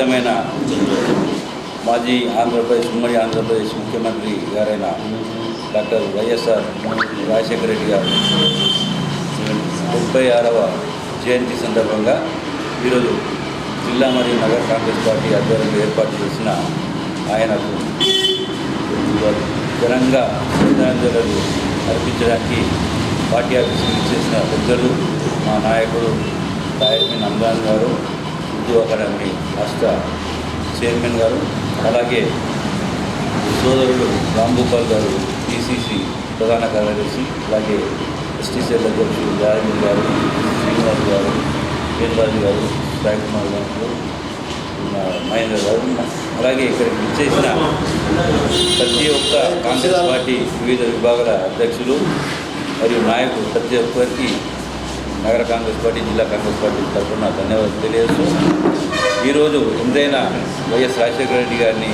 ప్రియతమైన మాజీ ఆంధ్రప్రదేశ్ ఉమ్మడి ఆంధ్రప్రదేశ్ ముఖ్యమంత్రి గారైన డాక్టర్ వైఎస్ఆర్ రాజశేఖర రెడ్డి గారు 36వ జయంతి సందర్భంగా ఈరోజు జిల్లా మరియు నగర కాంగ్రెస్ పార్టీ ఆధ్వర్యంలో ఏర్పాటు చేసిన ఆయనకు ఘనంగా శ్రద్ధాంజలులు అర్పించడానికి పార్టీ ఆఫీసుకు ఇచ్చేసిన పెద్దలు మా నాయకుడు తాయర్మిన్ అమ్రాన్ గారు, ఉర్దూ అకాడమీ రాష్ట్ర చైర్మన్ గారు, అలాగే సోదరుడు రాంభూపాల్ గారు పిసిసి ప్రధాన కార్యదర్శి, అలాగే ఎస్టీసీఎల్ అధ్యక్షుడు జారగిరి గారు, శ్రీనివాస్ గారు, వేదరాజు గారు, సాయి కుమార్ గారు, మహేంద్ర గారు, అలాగే ఇక్కడికి విచ్చేసిన ప్రతి ఒక్క కాంగ్రెస్ పార్టీ వివిధ విభాగాల అధ్యక్షులు మరియు నాయకులు ప్రతి ఒక్కరికి నగర కాంగ్రెస్ పార్టీ, జిల్లా కాంగ్రెస్ పార్టీ తరఫున ధన్యవాదాలు తెలియజేస్తూ ఈరోజు ఎంతైనా వైఎస్ రాజశేఖర రెడ్డి గారిని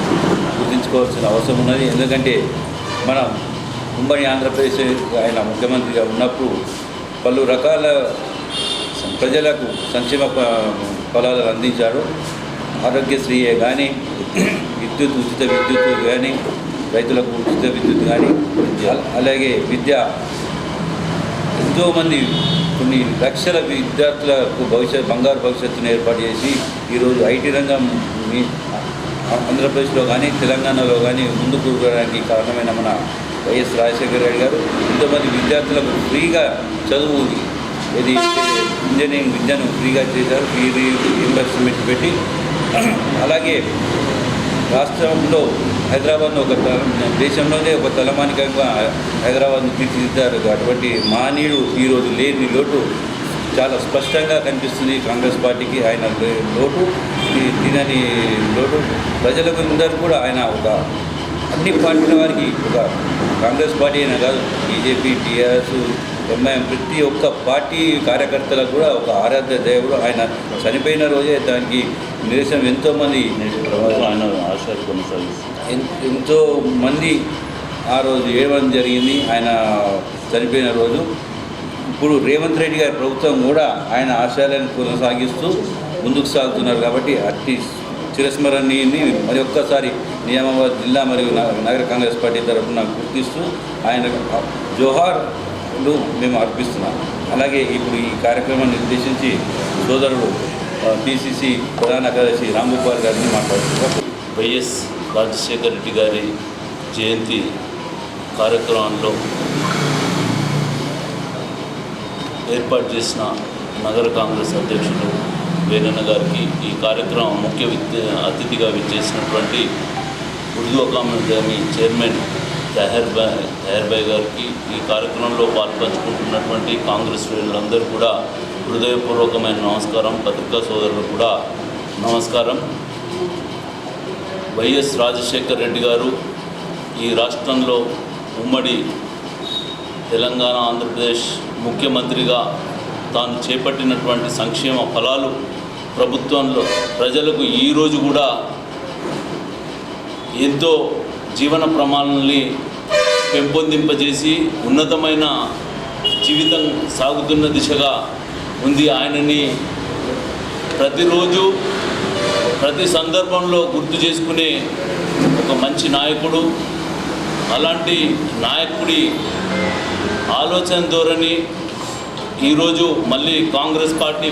గుర్తించుకోవాల్సిన అవసరం ఉన్నది. ఎందుకంటే మనం ఉమ్మడి ఆంధ్రప్రదేశ్ ఆయన ముఖ్యమంత్రిగా ఉన్నప్పుడు పలు రకాల ప్రజలకు సంక్షేమ ఫలాలు అందించాడు. ఆరోగ్యశ్రీయే కానీ, ఉచిత విద్యుత్ కానీ, రైతులకు ఉచిత విద్యుత్ కానీ, అలాగే విద్య ఎంతోమంది కొన్ని లక్షల విద్యార్థులకు బంగారు భవిష్యత్తును ఏర్పాటు చేసి ఈరోజు ఐటీ రంగం ఆంధ్రప్రదేశ్లో కానీ తెలంగాణలో కానీ ముందుకు పోవడానికి కారణమైన మన వైఎస్ రాజశేఖర రెడ్డి గారు ఎంతోమంది విద్యార్థులకు ఫ్రీగా చదువు ఇది ఇంజనీరింగ్ విద్యను ఫ్రీగా చేశారు, ఫ్రీ రీఇంబర్స్మెంట్ పెట్టి. అలాగే రాష్ట్రంలో హైదరాబాద్ను దేశంలోనే ఒక తలమానికంగా హైదరాబాద్ను తీర్చిదిద్దారు. అటువంటి మహనీయుడు ఈరోజు లేని లోటు చాలా స్పష్టంగా కనిపిస్తుంది కాంగ్రెస్ పార్టీకి. ఆయన లోటు తినని లోటు ప్రజలకు అందరూ కూడా ఆయన ఒక అన్ని పార్టీల వారికి ఒక కాంగ్రెస్ పార్టీ అయినా కాదు, బీజేపీ, టీఆర్ఎస్, ఎంఐఎం ప్రతి ఒక్క పార్టీ కార్యకర్తలకు కూడా ఒక ఆరాధ్య దేవుడు. ఆయన చనిపోయిన రోజే దానికి నిరసన ఎంతోమంది ఆయన ఆశయాలు కొనసాగిస్తారు. ఎంతోమంది ఆ రోజు ఏమని జరిగింది ఆయన చనిపోయిన రోజు. ఇప్పుడు రేవంత్ రెడ్డి గారి ప్రభుత్వం కూడా ఆయన ఆశయాలను కొనసాగిస్తూ ముందుకు సాగుతున్నారు. కాబట్టి అట్టి చిరస్మరణీయుని మరి ఒక్కసారి నిజామాబాద్ జిల్లా మరియు నగర కాంగ్రెస్ పార్టీ తరఫున గుర్తిస్తూ ఆయన జోహార్లు మేము అర్పిస్తున్నాం. అలాగే ఇప్పుడు ఈ కార్యక్రమాన్ని ఉద్దేశించి సోదరుడు పిసిసి ప్రధాన కార్యదర్శి రాంభూపాల్ గారిని మాట్లాడుతున్నారు. వైఎస్ రాజశేఖర రెడ్డి గారి జయంతి కార్యక్రమంలో ఏర్పాటు చేసిన నగర కాంగ్రెస్ అధ్యక్షులు వేణన్న గారికి, ఈ కార్యక్రమం ముఖ్య అతిథిగా విచ్చేసినటువంటి ఉర్దూ అకాడమీ చైర్మన్ తహర్ భాయ్ గారికి, ఈ కార్యక్రమంలో పాల్పంచుకుంటున్నటువంటి కాంగ్రెస్ శ్రేణులందరూ కూడా హృదయపూర్వకమైన నమస్కారం. పత్రికా సోదరులు కూడా నమస్కారం. వైఎస్ రాజశేఖర రెడ్డి గారు ఈ రాష్ట్రంలో ఉమ్మడి తెలంగాణ, ఆంధ్రప్రదేశ్ ముఖ్యమంత్రిగా తాను చేపట్టినటువంటి సంక్షేమ ఫలాలు ప్రభుత్వంలో ప్రజలకు ఈరోజు కూడా ఎంతో జీవన ప్రమాణాలని పెంపొందింపజేసి ఉన్నతమైన జీవితం సాగుతున్న దిశగా ఉంది. ఆయనని ప్రతిరోజు ప్రతి సందర్భంలో గుర్తు చేసుకునే ఒక మంచి నాయకుడు. అలాంటి నాయకుడి ఆలోచన ధోరణి ఈరోజు మళ్ళీ కాంగ్రెస్ పార్టీ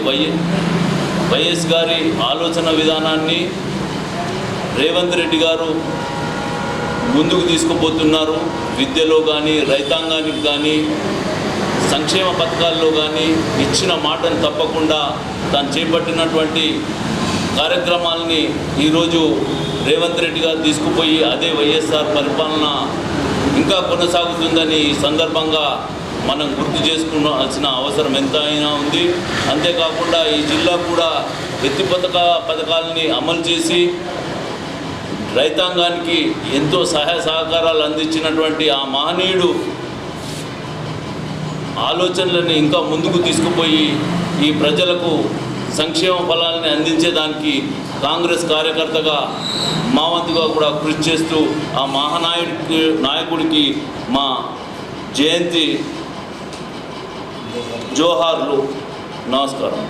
వైఎస్ గారి ఆలోచన విధానాన్ని రేవంత్ రెడ్డి గారు ముందుకు తీసుకుపోతున్నారు. విద్యలో కానీ, రైతాంగానికి కానీ, సంక్షేమ పథకాల్లో కానీ ఇచ్చిన మాటను తప్పకుండా తాను చేపట్టినటువంటి కార్యక్రమాలని ఈరోజు రేవంత్ రెడ్డి గారు తీసుకుపోయి అదే వైఎస్ఆర్ పరిపాలన ఇంకా కొనసాగుతుందని ఈ సందర్భంగా మనం గుర్తు చేసుకోవాల్సిన అవసరం ఎంతైనా ఉంది. అంతేకాకుండా ఈ జిల్లా కూడా ఎత్తి పథకాలని అమలు చేసి రైతాంగానికి ఎంతో సహాయ సహకారాలు అందించినటువంటి ఆ మహనీయుడు ఆలోచనలను ఇంకా ముందుకు తీసుకుపోయి ఈ ప్రజలకు సంక్షేమ ఫలాలని అందించేదానికి కాంగ్రెస్ కార్యకర్తగా మా వంతుగా కూడా కృషి చేస్తూ ఆ నాయకుడికి మా జయంతి జోహార్లు. నమస్కారం.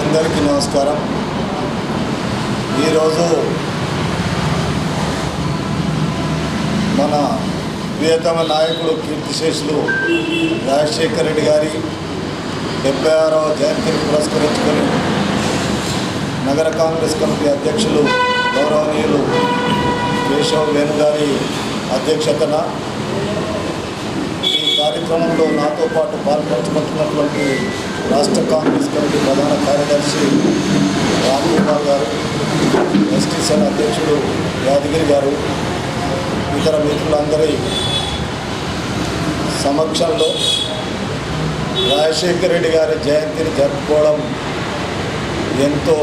అందరికీ నమస్కారం. ఈరోజు మన ప్రియతమ నాయకుడు కీర్తిశేషులు రాజశేఖర రెడ్డి గారి 76వ జయంతిని పురస్కరించుకొని నగర కాంగ్రెస్ కమిటీ అధ్యక్షులు గౌరవనీయులు కేశవ్ వేణు గారి అధ్యక్షతన ఈ కార్యక్రమంలో నాతో పాటు పాల్పంచుకుంటున్నటువంటి రాష్ట్ర కాంగ్రెస్ కమిటీ ప్రధాన కార్యదర్శి రాంగోపాల్ గారు, ఎస్టీసీఎల్ అధ్యక్షుడు యాదగిరి గారు, ఇతర మిత్రులందరి సమక్షంలో రాజశేఖర రెడ్డి గారి జయంతిని జరుపుకోవడం ఎంతో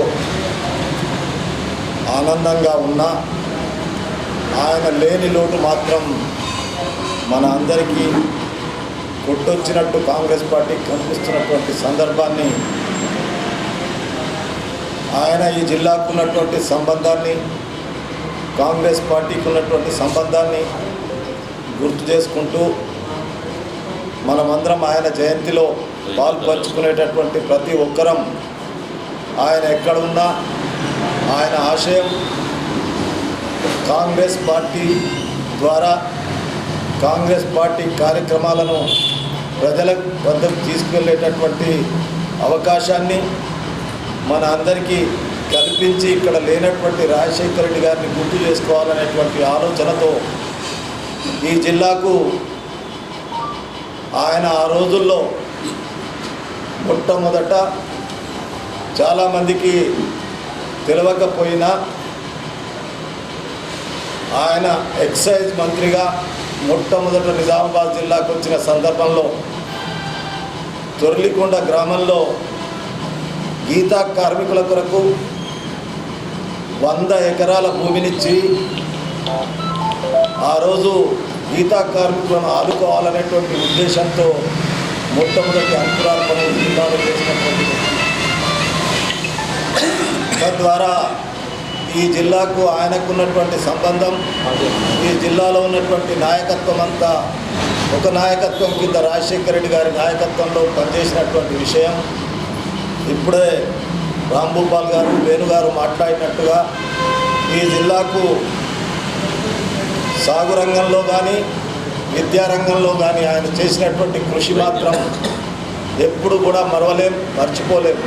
ఆనందంగా ఉన్నా ఆయన లేని లోటు మాత్రం మన అందరికీ కొట్టొచ్చినట్టు కాంగ్రెస్ పార్టీకి కనిపిస్తున్నటువంటి సందర్భాన్ని, ఆయన ఈ జిల్లాకు ఉన్నటువంటి సంబంధాన్ని, కాంగ్రెస్ పార్టీకి ఉన్నటువంటి సంబంధాన్ని గుర్తు చేసుకుంటూ మనమందరం ఆయన జయంతిలో పాల్పంచుకునేటటువంటి ప్రతి ఒక్కరం ఆయన ఎక్కడున్నా ఆయన ఆశయం కాంగ్రెస్ పార్టీ ద్వారా కాంగ్రెస్ పార్టీ కార్యక్రమాలను ప్రజల వద్దకు తీసుకువెళ్ళేటటువంటి అవకాశాన్ని మన అందరికీ కల్పించి ఇక్కడ లేనటువంటి రాజశేఖర రెడ్డి గారిని గుర్తు చేసుకోవాలనేటువంటి ఆలోచనతో ఈ జిల్లాకు ఆయన ఆ రోజుల్లో మొట్టమొదట చాలామందికి తెలియకపోయినా ఆయన ఎక్సైజ్ మంత్రిగా మొట్టమొదట నిజామాబాద్ జిల్లాకు వచ్చిన సందర్భంలో తొర్లికొండ గ్రామంలో గీతా కార్మికుల కొరకు 100 ఎకరాల భూమినిచ్చి ఆ రోజు గీతా కార్మికులను ఆదుకోవాలనేటువంటి ఉద్దేశంతో మొట్టమొదటి అంకురార్పణ జిల్లాలో చేసినటువంటి తద్వారా ఈ జిల్లాకు ఆయనకున్నటువంటి సంబంధం, ఈ జిల్లాలో ఉన్నటువంటి నాయకత్వం అంతా ఒక నాయకత్వం కింద రాజశేఖర రెడ్డి గారి నాయకత్వంలో పనిచేసినటువంటి విషయం ఇప్పుడే రాంభూపాల్ గారు, వేణుగారు మాట్లాడినట్టుగా ఈ జిల్లాకు సాగు రంగంలో కానీ విద్యారంగంలో కానీ ఆయన చేసినటువంటి కృషి మాత్రం ఎప్పుడు కూడా మరవలేం, మర్చిపోలేం.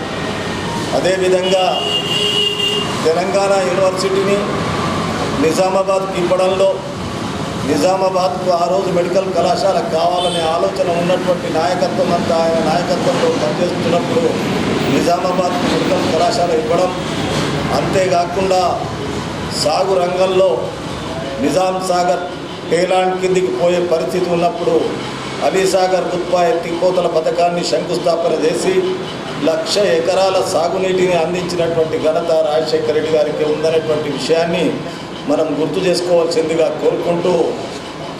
అదేవిధంగా తెలంగాణ యూనివర్సిటీని నిజామాబాద్కి ఇవ్వడంలో, నిజామాబాద్కు ఆ రోజు మెడికల్ కళాశాల కావాలనే ఆలోచన ఉన్నటువంటి నాయకత్వం అంతా ఆయన నాయకత్వంలో పనిచేస్తున్నప్పుడు నిజామాబాద్కు మెడికల్ కళాశాల ఇవ్వడం, అంతేకాకుండా సాగు రంగంలో నిజాం సాగర్ టేలాండ్ కిందికి పోయే పరిస్థితి ఉన్నప్పుడు అలీసాగర్ గుత్పా ఎత్తిపోతల పథకాన్ని శంకుస్థాపన చేసి 1,00,000 ఎకరాల సాగునీటిని అందించినటువంటి ఘనత రాజశేఖర రెడ్డి గారికి ఉందనేటువంటి విషయాన్ని మనం గుర్తు చేసుకోవాల్సిందిగా కోరుకుంటూ,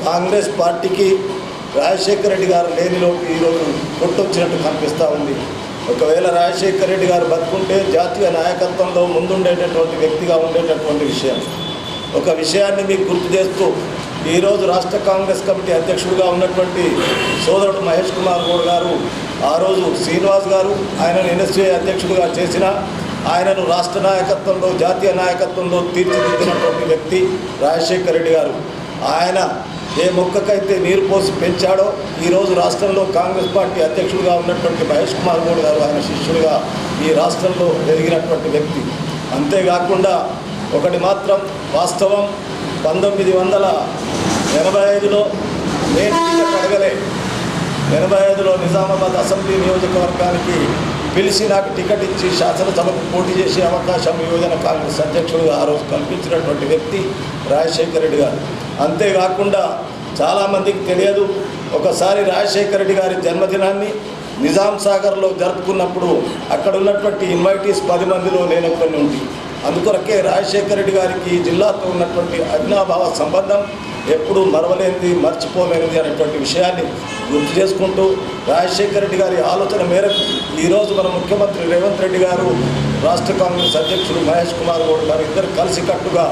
కాంగ్రెస్ పార్టీకి రాజశేఖర రెడ్డి గారు లేనిలో ఈరోజు కొట్టొచ్చినట్టు కనిపిస్తూ ఉంది. ఒకవేళ రాజశేఖర రెడ్డి గారు బతుకుంటే జాతీయ నాయకత్వంలో ముందుండేటటువంటి వ్యక్తిగా ఉండేటటువంటి విషయం. ఒక విషయాన్ని మీకు గుర్తు చేస్తూ, ఈరోజు రాష్ట్ర కాంగ్రెస్ కమిటీ అధ్యక్షుడిగా ఉన్నటువంటి సోదరుడు మహేష్ కుమార్ గౌడ్ గారు ఆ రోజు శ్రీనివాస్ గారు ఆయనను ఎన్ఎస్ఏ అధ్యక్షుడిగా చేసిన, ఆయనను రాష్ట్ర నాయకత్వంలో జాతీయ నాయకత్వంలో తీర్చిదిద్దినటువంటి వ్యక్తి రాజశేఖర రెడ్డి గారు. ఆయన ఏ మొక్కకైతే నీరు పోసి పెంచాడో ఈరోజు రాష్ట్రంలో కాంగ్రెస్ పార్టీ అధ్యక్షుడిగా ఉన్నటువంటి మహేష్ కుమార్ గౌడ్ గారు ఆయన శిష్యుడిగా ఈ రాష్ట్రంలో ఎదిగినటువంటి వ్యక్తి. అంతేకాకుండా ఒకటి మాత్రం వాస్తవం, 1985లో నేను టికెట్ అడగలే. 85లో నిజామాబాద్ అసెంబ్లీ నియోజకవర్గానికి పిలిచి నాకు టికెట్ ఇచ్చి శాసనసభకు పోటీ చేసే అవకాశం యువజన కాంగ్రెస్ అధ్యక్షుడిగా ఆ రోజు కల్పించినటువంటి వ్యక్తి రాజశేఖర రెడ్డి గారు. అంతేకాకుండా చాలామందికి తెలియదు, ఒకసారి రాజశేఖర రెడ్డి గారి జన్మదినాన్ని నిజాం సాగర్లో జరుపుకున్నప్పుడు అక్కడ ఉన్నటువంటి ఇన్వైటీస్ 10 మందిలో నేను ఒకరిని ఉంది. అందుకొరకే రాజశేఖర రెడ్డి గారికి జిల్లాతో ఉన్నటువంటి అజ్ఞాభావ సంబంధం ఎప్పుడూ మరవలేనిది, మర్చిపోలేనిది అనేటువంటి విషయాన్ని గుర్తు చేసుకుంటూ, రాజశేఖర రెడ్డి గారి ఆలోచన మేరకు ఈరోజు మన ముఖ్యమంత్రి రేవంత్ రెడ్డి గారు, రాష్ట్ర కాంగ్రెస్ అధ్యక్షుడు మహేష్ కుమార్ గౌడ్ గారు ఇద్దరు కలిసికట్టుగా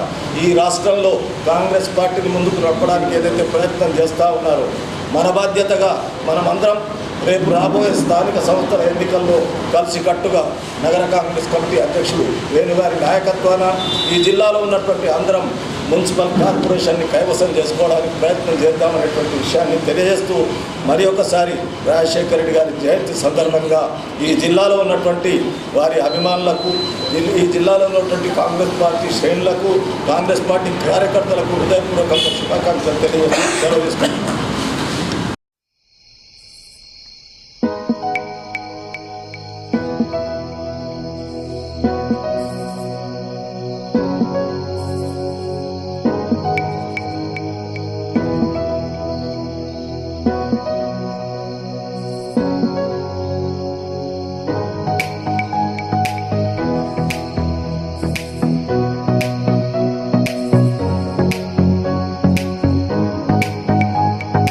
ఈ రాష్ట్రంలో కాంగ్రెస్ పార్టీని ముందుకు నడపడానికి ఏదైతే ప్రయత్నం చేస్తూ ఉన్నారో, మన బాధ్యతగా మనమందరం రేపు రాబోయే స్థానిక సంస్థల ఎన్నికల్లో కలిసికట్టుగా నగర కాంగ్రెస్ కమిటీ అధ్యక్షులు వేణుగారి నాయకత్వాన ఈ జిల్లాలో ఉన్నటువంటి అందరం మున్సిపల్ కార్పొరేషన్ని కైవసం చేసుకోవడానికి ప్రయత్నం చేద్దామనేటువంటి విషయాన్ని తెలియజేస్తూ మరి ఒకసారి రాజశేఖర రెడ్డి గారి జయంతి సందర్భంగా ఈ జిల్లాలో ఉన్నటువంటి వారి అభిమానులకు ఈ జిల్లాలో ఉన్నటువంటి కాంగ్రెస్ పార్టీ శ్రేణులకు కాంగ్రెస్ పార్టీ కార్యకర్తలకు హృదయపూర్వకంగా శుభాకాంక్షలు తెలియజేస్తూ సెలవు తీసుకుంటున్నాను.